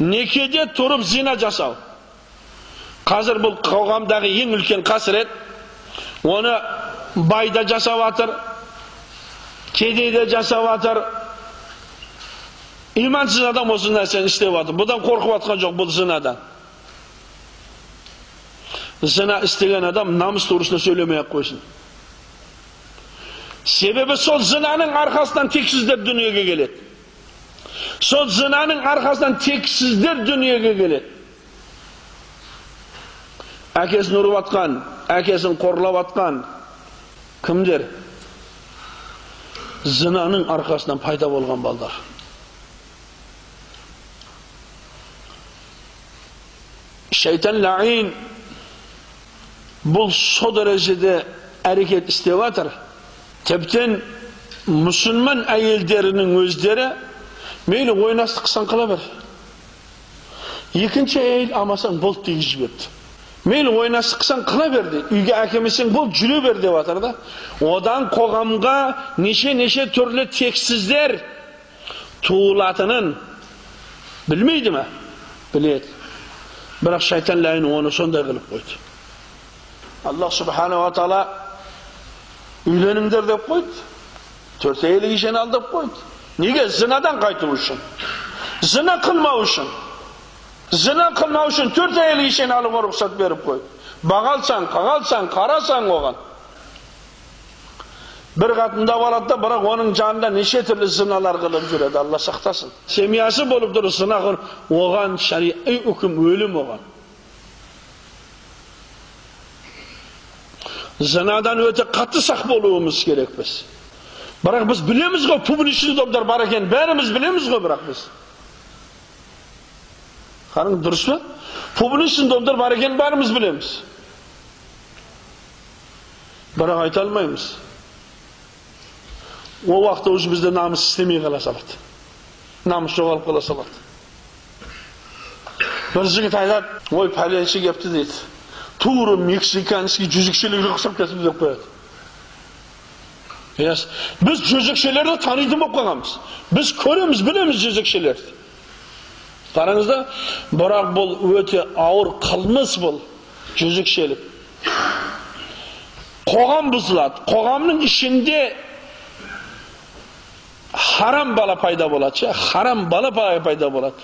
Некеде тұрып зина жасау. Қазір бұл қоғамдағы ең үлкен қасірет. Оны байда жасап жатыр, кедейде жасап жатыр. İmansız adam olsun нәрсені істеп жатыр. Бұдан қорқып жатқан жоқ бұл зинадан. Зина істеген адам намыс турысында сөйлемей-ақ қойсын. Себебі сол зинаның арқасынан тексіздер дүниеге келеді. Сол зинаның арқасынан тексіздер дүниеге келеді. Әкесін ұрып атқан, әкесін қорлап атқан кімдер? Зинаның арқасынан пайда болған балдар. Şeytan la'in бұл со дәрежеде әрекет істеп жатыр. Тіптен мұсылман әйелдерінің өздері мейлі ойнастық қылсаң қыла бер. Екінші әйел амасаң болды дегізіп жіберді. Мейлі ойнастық қылсаң қыла берді. Үйге әкелмесең болды жүре бер деп жатыр да. Одан қоғамға неше түрлі тексіздер туылатынын білмейді ме? Біледі. Бірақ шайтан ләйін оны сондай қылып қойды. Allah subhanahu wa ta'ala үйленіңдер деп қойды. 4 әйел ешен ал деп қойды. Неге? Зинадан қайту үшін. Зина қылмау үшін. Зина қылмау үшін 4 әйел ешен алуға рұқсат беріп қойды. Бағалсаң, қағалсаң, қарасаң оған. Bir қатында барады да, бірақ оның жанында неше түрлі зиналар қылып жүреді. Allah сақтасын. Семьясы болып тұр зина қылып, оған шариғи үкім өлім оған. Zinadan öte katı sak bolуымыз керек біз. Бірақ біз білеміз ғой, публичный домдар бар екен, бәріміз білеміз ғой, бірақ біз. Қарың дұрыс па? Публичный домдар бар екен, бәріміз білеміз. Бірақ айта алмаймыз. O vaqtda уже bizde namus istemeye qala salады. Namus жоғалып қала салады. Bir жігіт айтады, ой, пәленші кепті дейді. Туыры мексиканский жүзікшелер ұқсап кәсіп деп қояды. Біз жүзікшелерді таниды болып қағамыз. Біз көреміз, білеміз жүзікшелерді. Қараңызда, бірақ бұл өте ауыр қылмыс бұл жүзікшелік. Қоғам бұзылады. Қоғамның ішінде haram bala payda болады. Haram bala payda болады.